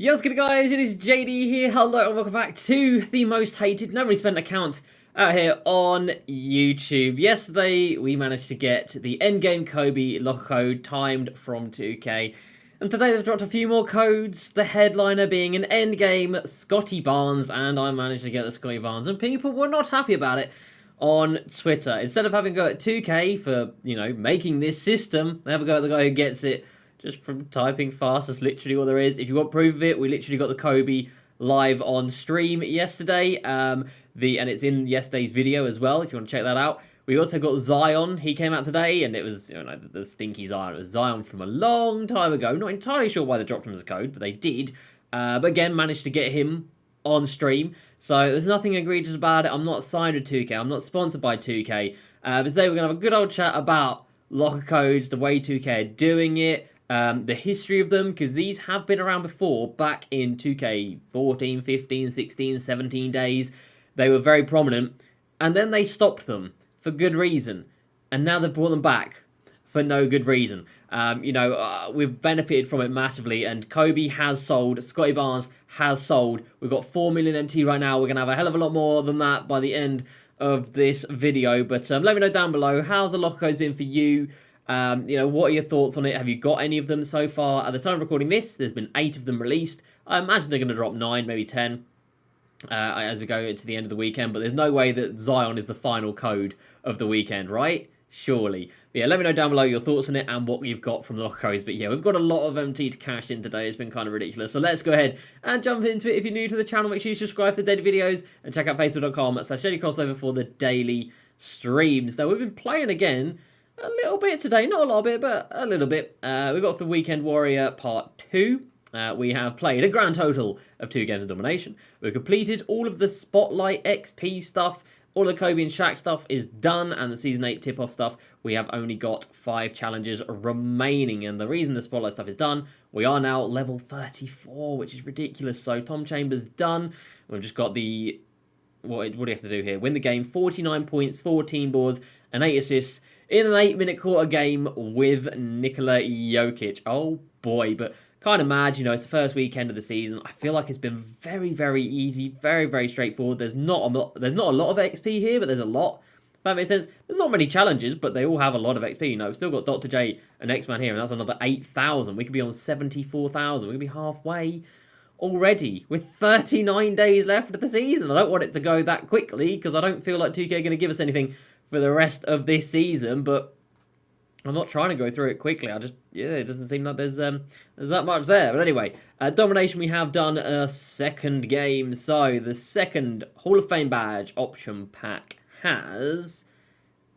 Yo, what's good guys, it is JD here, hello and welcome back to the most hated, nobody spent account out here on YouTube. Yesterday we managed to get the endgame Kobe locker code timed from 2K. And today they've dropped a few more codes, the headliner being an endgame Scotty Barnes, and I managed to get the Scotty Barnes, and people were not happy about it on Twitter. Instead of having a go at 2K for, making this system, they have a go at the guy who gets it just from typing fast. That's literally all there is. If you want proof of it, we literally got the Kobe live on stream yesterday. And it's in yesterday's video as well, if you want to check that out. We also got Zion. He came out today, and it was the stinky Zion. It was Zion from a long time ago. Not entirely sure why they dropped him as a code, but they did. But again, managed to get him on stream. So there's nothing egregious about it. I'm not signed with 2K. I'm not sponsored by 2K. But today we're going to have a good old chat about locker codes, the way 2K are doing it, the history of them, because these have been around before, back in 2K 14, 15, 16, 17 days. They were very prominent, and then they stopped them for good reason, and now they've brought them back for no good reason. We've benefited from it massively, and Kobe has sold, Scotty Barnes has sold. We've got 4 million MT right now. We're going to have a hell of a lot more than that by the end of this video, but let me know down below, how's the locker codes been for you? What are your thoughts on it? Have you got any of them so far? At the time of recording this, there's been 8 of them released. I imagine they're going to drop 9, maybe 10 as we go into the end of the weekend. But there's no way that Zion is the final code of the weekend, right? Surely. But yeah, let me know down below your thoughts on it and what you've got from the locker codes. But yeah, we've got a lot of MT to cash in today. It's been kind of ridiculous. So let's go ahead and jump into it. If you're new to the channel, make sure you subscribe for the daily videos and check out facebook.com/JDCrossover for the daily streams. Now, we've been playing again a little bit today, not a lot of it, but a little bit. We got the Weekend Warrior Part 2. We have played a grand total of 2 games of Domination. We've completed all of the Spotlight XP stuff. All the Kobe and Shaq stuff is done, and the Season 8 tip-off stuff, we have only got 5 challenges remaining. And the reason the Spotlight stuff is done, we are now level 34, which is ridiculous. So Tom Chambers done. We've just got the... What do you have to do here? Win the game, 49 points, 14 boards, and 8 assists in an 8-minute quarter game with Nikola Jokic. Oh boy, but kind of mad, it's the first weekend of the season. I feel like it's been very, very easy, very, very straightforward. There's not a lot of XP here, but there's a lot. If that makes sense. There's not many challenges, but they all have a lot of XP. We've still got Dr. J and X-Man here, and that's another 8,000. We could be on 74,000. We could be halfway already with 39 days left of the season. I don't want it to go that quickly because I don't feel like 2K are going to give us anything for the rest of this season, but I'm not trying to go through it quickly. It doesn't seem like there's that much there. But anyway, Domination, we have done a second game. So the second Hall of Fame badge option pack has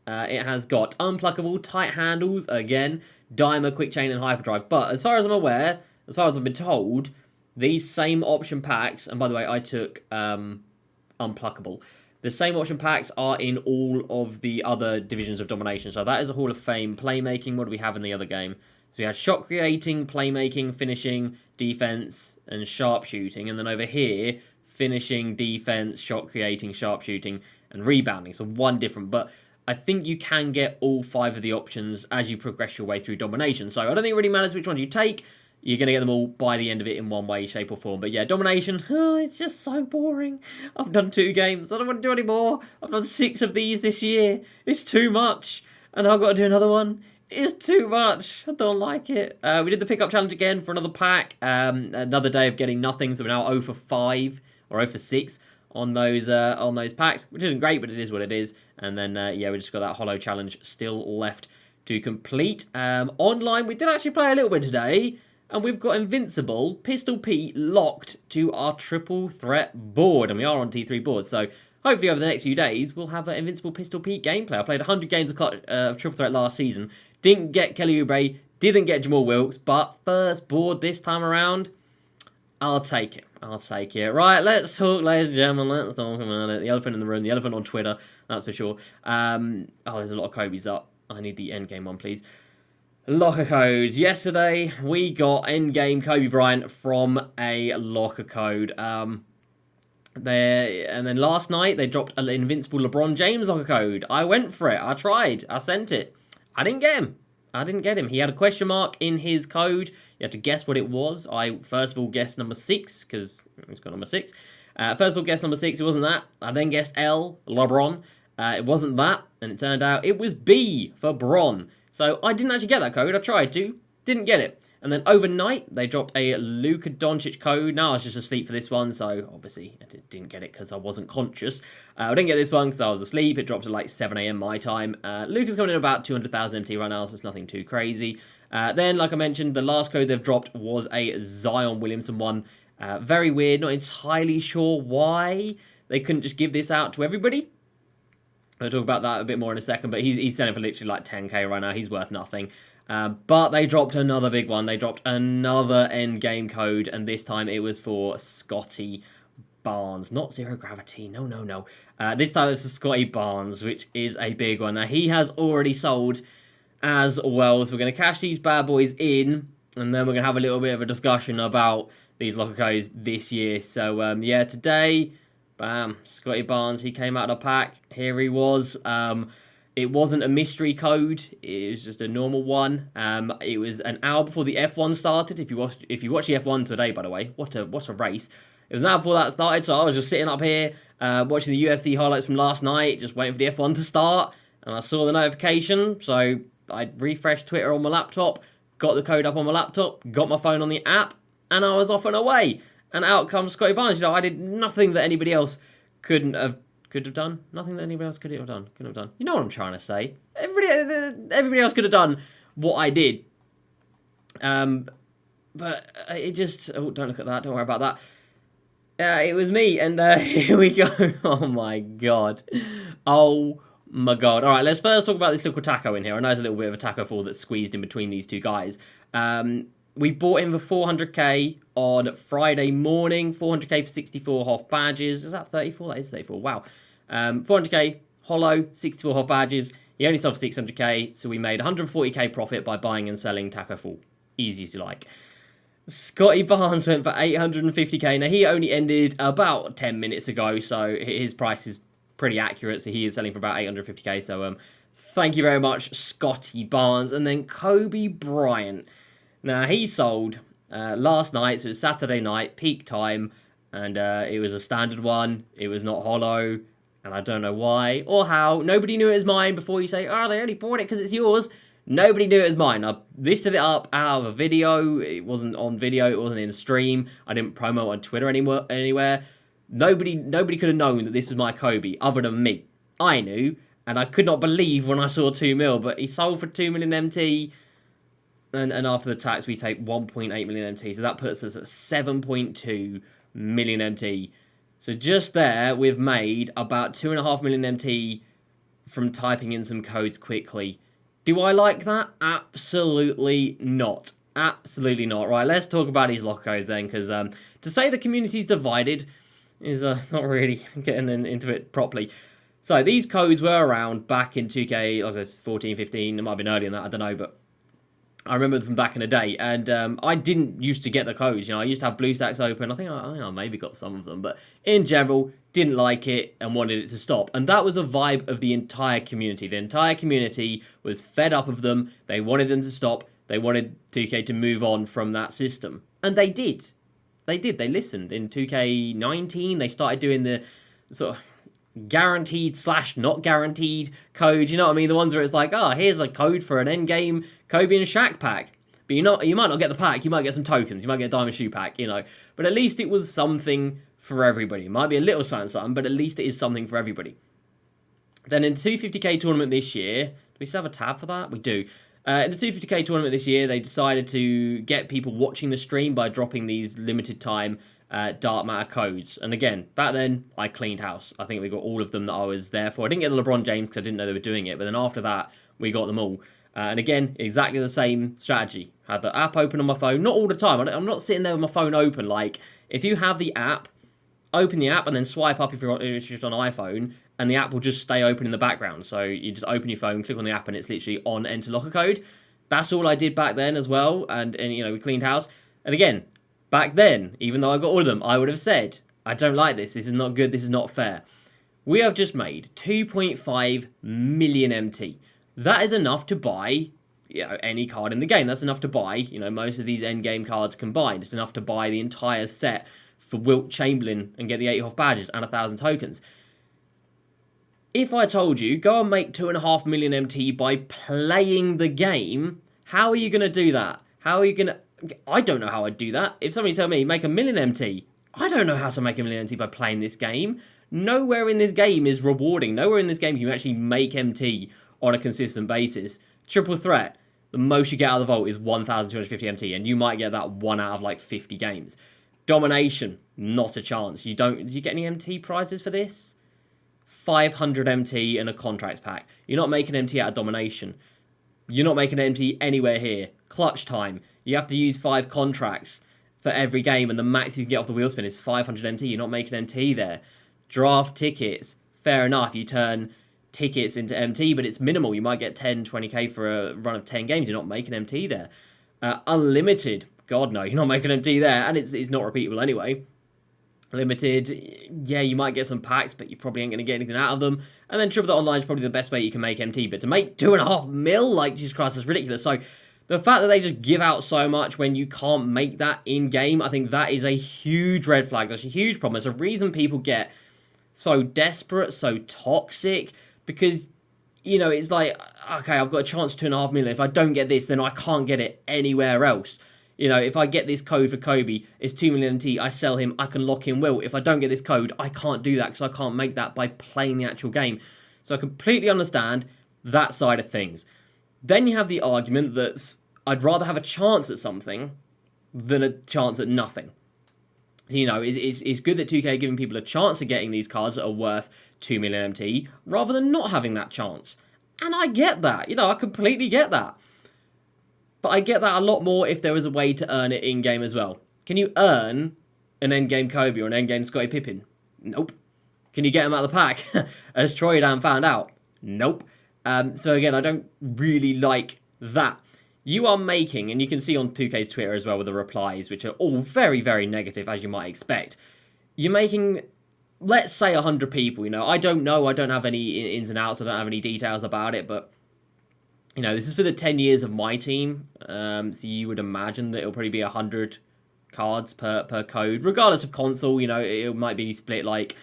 got unpluckable, tight handles again, dimer, quick chain, and hyperdrive. But as far as I'm aware, as far as I've been told, these same option packs, and by the way, I took unpluckable. The same option packs are in all of the other divisions of Domination. So that is a Hall of Fame. Playmaking, what do we have in the other game? So we had shot creating, playmaking, finishing, defense, and sharpshooting. And then over here, finishing, defense, shot creating, sharpshooting, and rebounding. So one different. But I think you can get all 5 of the options as you progress your way through Domination. So I don't think it really matters which one you take. You're going to get them all by the end of it in one way, shape, or form. But yeah, Domination, it's just so boring. I've done 2 games. I don't want to do any more. I've done 6 of these this year. It's too much. And I've got to do another one. It's too much. I don't like it. We did the pickup challenge again for another pack. Another day of getting nothing. So we're now 0 for 5 or 0 for 6 on those packs, which isn't great, but it is what it is. And then, yeah, we just got that holo challenge still left to complete. Online, we did actually play a little bit today. And we've got Invincible, Pistol Pete locked to our triple threat board. And we are on T3 board. So hopefully over the next few days, we'll have an Invincible Pistol Pete gameplay. I played 100 games of triple threat last season. Didn't get Kelly Oubre, didn't get Jamal Wilkes. But first board this time around, I'll take it. I'll take it. Right, let's talk, ladies and gentlemen. Let's talk about it. The elephant in the room, the elephant on Twitter, that's for sure. There's a lot of Kobe's up. I need the endgame one, please. Locker codes. Yesterday, we got endgame Kobe Bryant from a locker code. And then last night, they dropped an invincible LeBron James locker code. I went for it. I tried. I sent it. I didn't get him. He had a question mark in his code. You had to guess what it was. I first of all guessed number 6, because it's got number 6. First of all, guessed number 6, it wasn't that. I then guessed L, LeBron. It wasn't that, and it turned out it was B for Bron. So I didn't actually get that code. I tried to, didn't get it. And then overnight, they dropped a Luka Doncic code. Now I was just asleep for this one, so obviously I didn't get it because I wasn't conscious. I didn't get this one because I was asleep. It dropped at like 7 a.m. my time. Luka's coming in about 200,000 MT right now, so it's nothing too crazy. Then, like I mentioned, the last code they've dropped was a Zion Williamson one. Very weird, not entirely sure why they couldn't just give this out to everybody. I'll talk about that a bit more in a second, but he's selling for literally like 10k right now. He's worth nothing. But they dropped another big one. They dropped another endgame code, and this time it was for Scotty Barnes. Not Zero Gravity, no. This time it's for Scotty Barnes, which is a big one. Now, he has already sold as well, so we're going to cash these bad boys in, and then we're going to have a little bit of a discussion about these locker codes this year. So, yeah, today, bam, Scotty Barnes, he came out of the pack. Here he was. It wasn't a mystery code. It was just a normal one. It was an hour before the F1 started. If you watch the F1 today, by the way, what a race! It was an hour before that started, so I was just sitting up here watching the UFC highlights from last night, just waiting for the F1 to start, and I saw the notification. So I refreshed Twitter on my laptop, got the code up on my laptop, got my phone on the app, and I was off and away. And out comes Scotty Barnes. You know, I did nothing that anybody else could have done. Nothing that anybody else couldn't have done. You know what I'm trying to say. Everybody else could have done what I did. But it just... Oh, don't look at that. Don't worry about that. It was me, and here we go. Oh, my God. Oh, my God. All right, let's first talk about this little taco in here. I know there's a little bit of a taco fall that's squeezed in between these two guys. We bought him for 400k on Friday morning. 400k for 64 HOF badges. Is that 34? That is 34. Wow. 400k hollow, 64 HOF badges. He only sold for 600k, so we made 140k profit by buying and selling taco fall. Easy as you like. Scotty Barnes went for 850k. Now, he only ended about 10 minutes ago, so his price is pretty accurate. So he is selling for about 850k. So thank you very much, Scotty Barnes. And then Kobe Bryant. Now, he sold last night, so it was Saturday night, peak time, and it was a standard one. It was not hollow, and I don't know why or how. Nobody knew it was mine before you say, oh, they only bought it because it's yours. Nobody knew it was mine. I listed it up out of a video. It wasn't on video. It wasn't in stream. I didn't promote on Twitter anywhere. Nobody could have known that this was my Kobe other than me. I knew, and I could not believe when I saw 2 mil, but he sold for 2 million MT. And after the tax, we take 1.8 million MT. So that puts us at 7.2 million MT. So just there, we've made about 2.5 million MT from typing in some codes quickly. Do I like that? Absolutely not. Absolutely not. Right, let's talk about these lock codes then, because to say the community's divided is not really getting into it properly. So these codes were around back in 2K, like I said, 14, 15. It might have been earlier than that, I don't know, but I remember them from back in the day, and I didn't used to get the codes. You know, I used to have BlueStacks open. I think I maybe got some of them, but in general, didn't like it and wanted it to stop. And that was a vibe of the entire community. The entire community was fed up of them. They wanted them to stop. They wanted 2K to move on from that system, and they did. They did. They listened. In 2K19, they started doing the sort of guaranteed / not guaranteed code, you know what I mean? The ones where it's like, here's a code for an endgame Kobe and Shaq pack. But you might not get the pack, you might get some tokens, you might get a diamond shoe pack, you know. But at least it was something for everybody. It might be a little something, but at least it is something for everybody. Then in the 250k tournament this year, do we still have a tab for that? We do. In the 250k tournament this year, they decided to get people watching the stream by dropping these limited time dark matter codes. And again, back then, I cleaned house. I think we got all of them that I was there for. I didn't get the LeBron James because I didn't know they were doing it. But then after that, we got them all. And again, exactly the same strategy. Had the app open on my phone. Not all the time. I'm not sitting there with my phone open. Like, if you have the app, open the app and then swipe up if you're just on iPhone. And the app will just stay open in the background. So you just open your phone, click on the app, and it's literally on enter locker code. That's all I did back then as well. And you know, we cleaned house. And again, back then, even though I got all of them, I would have said, I don't like this. This is not good. This is not fair. We have just made 2.5 million MT. That is enough to buy any card in the game. That's enough to buy, most of these end game cards combined. It's enough to buy the entire set for Wilt Chamberlain and get the 8 off badges and 1,000 tokens. If I told you, go and make 2.5 million MT by playing the game, how are you going to do that? How are you going to... I don't know how I'd do that. If somebody told me, make 1 million MT, I don't know how to make 1 million MT by playing this game. Nowhere in this game is rewarding. Nowhere in this game can you actually make MT on a consistent basis. Triple Threat, the most you get out of the vault is 1,250 MT, and you might get that 1 out of like 50 games. Domination, not a chance. Do you get any MT prizes for this? 500 MT in a contracts pack. You're not making MT out of Domination. You're not making MT anywhere here. Clutch Time. You have to use 5 contracts for every game, and the max you can get off the wheel spin is 500 MT. You're not making MT there. Draft tickets. Fair enough. You turn tickets into MT, but it's minimal. You might get 10, 20k for a run of 10 games. You're not making MT there. Unlimited. God, no. You're not making MT there, and it's not repeatable anyway. Limited, yeah, you might get some packs, but you probably ain't going to get anything out of them. And then Triple Threat Online is probably the best way you can make MT. But to make 2.5 mil, like, Jesus Christ, that's ridiculous. So, the fact that they just give out so much when you can't make that in-game, I think that is a huge red flag. That's a huge problem. It's a reason people get so desperate, so toxic, because, it's like, okay, I've got a chance for 2.5 million. If I don't get this, then I can't get it anywhere else. If I get this code for Kobe, it's 2 million MT, I sell him, I can lock in Wilt. If I don't get this code, I can't do that because I can't make that by playing the actual game. So I completely understand that side of things. Then you have the argument that I'd rather have a chance at something than a chance at nothing. So, it's good that 2K are giving people a chance of getting these cards that are worth 2 million MT rather than not having that chance. And I get that. I completely get that. But I get that a lot more if there was a way to earn it in-game as well. Can you earn an endgame Kobe or an endgame Scottie Pippen? Nope. Can you get them out of the pack? As Troydan found out? Nope. So again, I don't really like that. You are making, and you can see on 2K's Twitter as well with the replies, which are all very, very negative, as you might expect. You're making, let's say, 100 people. I don't know. I don't have any ins and outs. I don't have any details about it, but... this is for the 10 years of MYTEAM, so you would imagine that it'll probably be 100 cards per code, regardless of console. It might be split like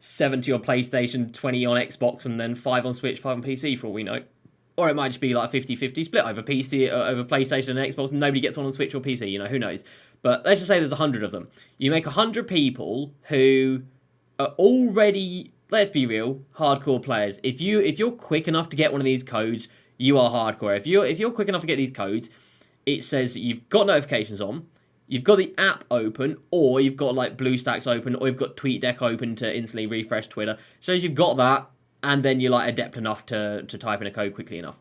70 on PlayStation, 20 on Xbox, and then 5 on Switch, 5 on PC for all we know. Or it might just be like a 50-50 split over PC, over PlayStation and Xbox, and nobody gets one on Switch or PC, who knows. But let's just say there's 100 of them. You make 100 people who are already, let's be real, hardcore players. If you're quick enough to get one of these codes, you are hardcore. If you're quick enough to get these codes, it says that you've got notifications on, you've got the app open, or you've got like BlueStacks open, or you've got TweetDeck open to instantly refresh Twitter. Shows you've got that, and then you're like adept enough to type in a code quickly enough.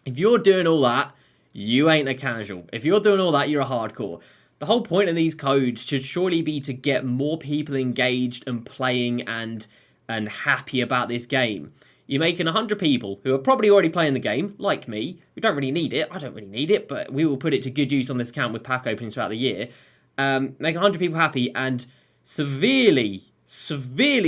If you're doing all that, you ain't a casual. If you're doing all that, you're a hardcore. The whole point of these codes should surely be to get more people engaged and playing and happy about this game. You're making 100 people who are probably already playing the game, like me, who don't really need it. I don't really need it, but we will put it to good use on this account with pack openings throughout the year. Making 100 people happy and severely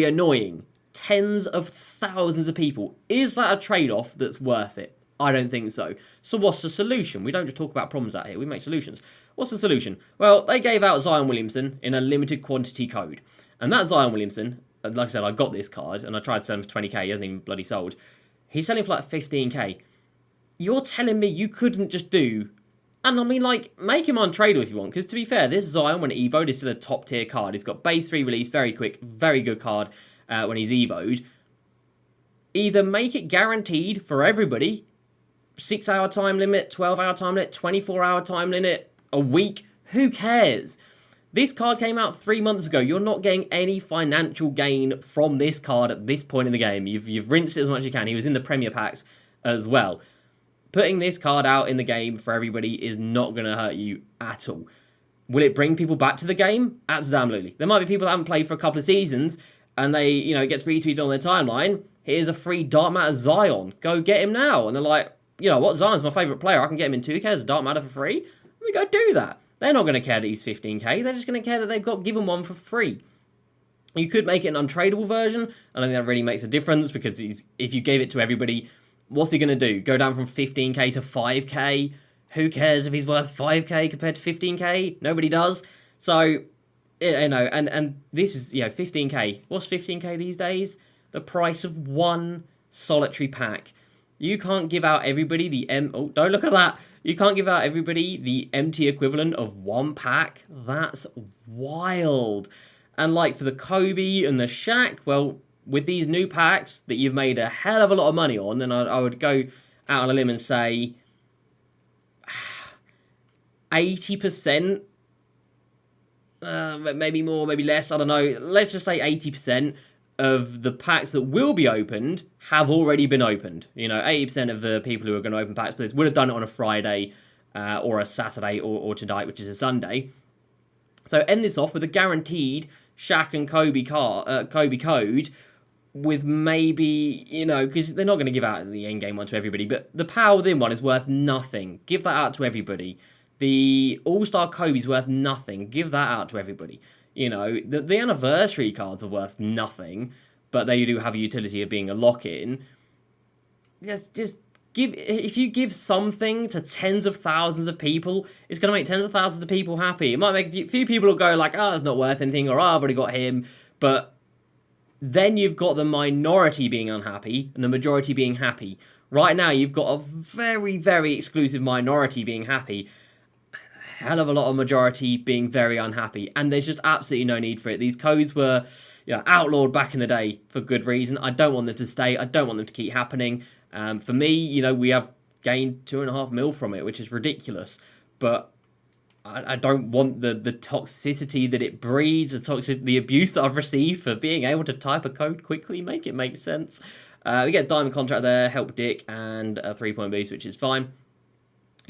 annoying tens of thousands of people. Is that a trade-off that's worth it? I don't think so. So what's the solution? We don't just talk about problems out here, we make solutions. What's the solution? Well, they gave out Zion Williamson in a limited quantity code. And that Zion Williamson... like I said, I got this card, and I tried to sell him for 20k, he hasn't even bloody sold. He's selling for like 15k. You're telling me you couldn't just do... And I mean, like, make him untradeable if you want, because to be fair, this Zion, when it evoed, is still a top-tier card. He's got base 3 release, very quick, very good card when he's evoed. Either make it guaranteed for everybody, 6-hour time limit, 12-hour time limit, 24-hour time limit, a week, who cares? This card came out 3 months ago. You're not getting any financial gain from this card at this point in the game. You've rinsed it as much as you can. He was in the Premier Packs as well. Putting this card out in the game for everybody is not going to hurt you at all. Will it bring people back to the game? Absolutely. There might be people that haven't played for a couple of seasons and they, it gets retweeted on their timeline. Here's a free dark matter Zion. Go get him now. And they're like, what? Zion's my favourite player. I can get him in 2K as a dark matter for free. Let me go do that. They're not going to care that he's 15k. They're just going to care that they've got given one for free. You could make it an untradeable version. I don't think that really makes a difference because if you gave it to everybody, what's he going to do? Go down from 15k to 5k? Who cares if he's worth 5k compared to 15k? Nobody does. So, and this is, 15k. What's 15k these days? The price of one solitary pack. You can't give out everybody the don't look at that. You can't give out everybody the MT equivalent of one pack. That's wild. And like for the Kobe and the Shaq, well, with these new packs that you've made a hell of a lot of money on, and I would go out on a limb and say 80%, maybe more, maybe less, I don't know. Let's just say 80% of the packs that will be opened have already been opened. 80% of the people who are going to open packs for this would have done it on a Friday or a Saturday or tonight, which is a Sunday. So end this off with a guaranteed Shaq and Kobe code with maybe, because they're not going to give out the end game one to everybody, but the Power Within one is worth nothing. Give that out to everybody. The All-Star Kobe's worth nothing. Give that out to everybody. The anniversary cards are worth nothing, but they do have a utility of being a lock-in. Just if you give something to tens of thousands of people, it's going to make tens of thousands of people happy. It might make a few people will go like, it's not worth anything, or I've already got him, but then you've got the minority being unhappy and the majority being happy. Right now, you've got a very, very exclusive minority being happy. Hell of a lot of majority being very unhappy, and there's just absolutely no need for it. These codes were outlawed back in the day for good reason. I don't want them to stay. I don't want them to keep happening. For me, we have gained 2.5 mil from it, which is ridiculous, but I don't want the toxicity that it breeds, the abuse that I've received for being able to type a code quickly, make it make sense. We get a diamond contract there, help Dick, and a 3-point boost, which is fine.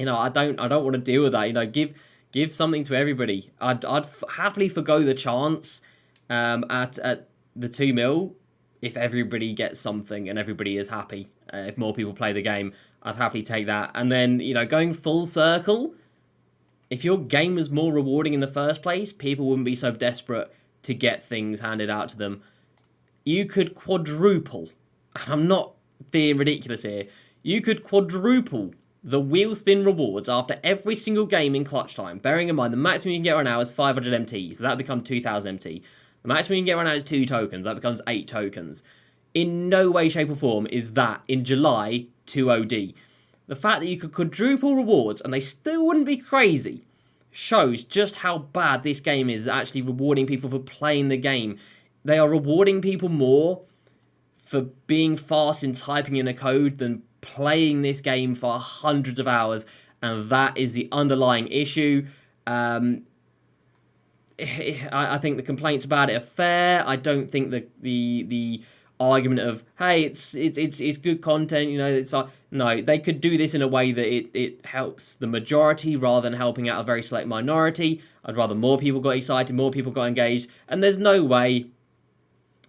I don't want to deal with that. Give something to everybody. I'd happily forgo the chance at the 2 mil if everybody gets something and everybody is happy. If more people play the game, I'd happily take that. And then going full circle, if your game was more rewarding in the first place, people wouldn't be so desperate to get things handed out to them. You could quadruple. I'm not being ridiculous here. You could quadruple the wheel spin rewards after every single game in clutch time. Bearing in mind, the maximum you can get right now is 500 MT, so that becomes 2,000 MT. The maximum you can get right now is 2 tokens, that becomes 8 tokens. In no way, shape or form is that, in July, 2 OD. The fact that you could quadruple rewards and they still wouldn't be crazy shows just how bad this game is actually rewarding people for playing the game. They are rewarding people more for being fast in typing in a code than playing this game for hundreds of hours, and that is the underlying issue. I think the complaints about it are fair. I don't think the argument of, hey, it's good content, it's fine. No, they could do this in a way that it helps the majority rather than helping out a very select minority. I'd rather more people got excited, more people got engaged, and there's no way,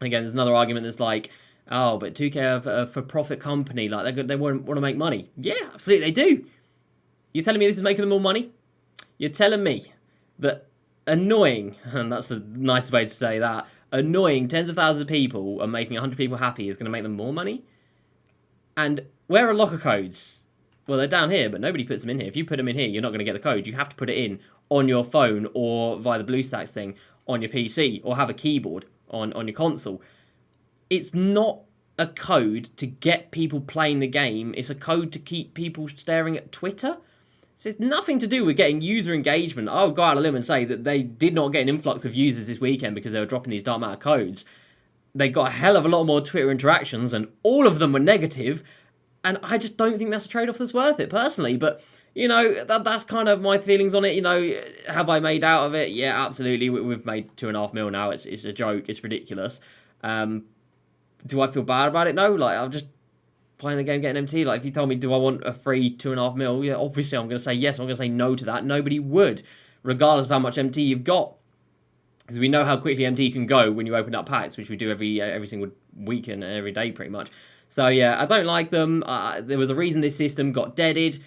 again, there's another argument that's like, oh, but 2K are a for-profit company, like they want to make money. Yeah, absolutely they do. You're telling me this is making them more money? You're telling me that annoying, and that's the nicest way to say that, annoying tens of thousands of people and making 100 people happy is going to make them more money? And where are locker codes? Well, they're down here, but nobody puts them in here. If you put them in here, you're not going to get the code. You have to put it in on your phone or via the BlueStacks thing on your PC or have a keyboard on your console. It's not a code to get people playing the game. It's a code to keep people staring at Twitter. So it's nothing to do with getting user engagement. I'll go out on a limb and say that they did not get an influx of users this weekend because they were dropping these dark matter codes. They got a hell of a lot more Twitter interactions, and all of them were negative. And I just don't think that's a trade-off that's worth it, personally. But, that's kind of my feelings on it. Have I made out of it? Yeah, absolutely. We've made 2.5 mil now. It's a joke. It's ridiculous. Do I feel bad about it? No. I'm just playing the game, getting MT. If you told me, do I want a free 2.5 mil? Yeah, obviously I'm going to say yes. I'm going to say no to that. Nobody would, regardless of how much MT you've got. Because we know how quickly MT can go when you open up packs, which we do every single week and every day, pretty much. So, yeah, I don't like them. There was a reason this system got deaded.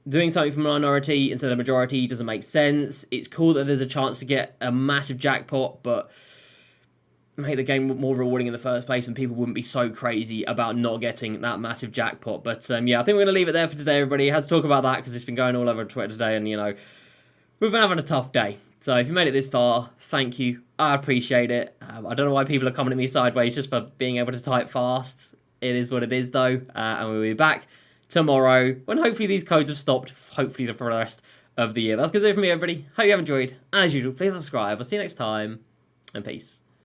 Doing something for minority instead of majority doesn't make sense. It's cool that there's a chance to get a massive jackpot, but make the game more rewarding in the first place, and people wouldn't be so crazy about not getting that massive jackpot. But yeah, I think we're going to leave it there for today, everybody. I had to talk about that because it's been going all over Twitter today, and, you know, we've been having a tough day. So if you made it this far, thank you. I appreciate it. I don't know why people are coming at me sideways just for being able to type fast. It is what it is, though. And we'll be back tomorrow when hopefully these codes have stopped, hopefully for the rest of the year. That's going to do it for me, everybody. Hope you have enjoyed. As usual, please subscribe. I'll see you next time, and peace.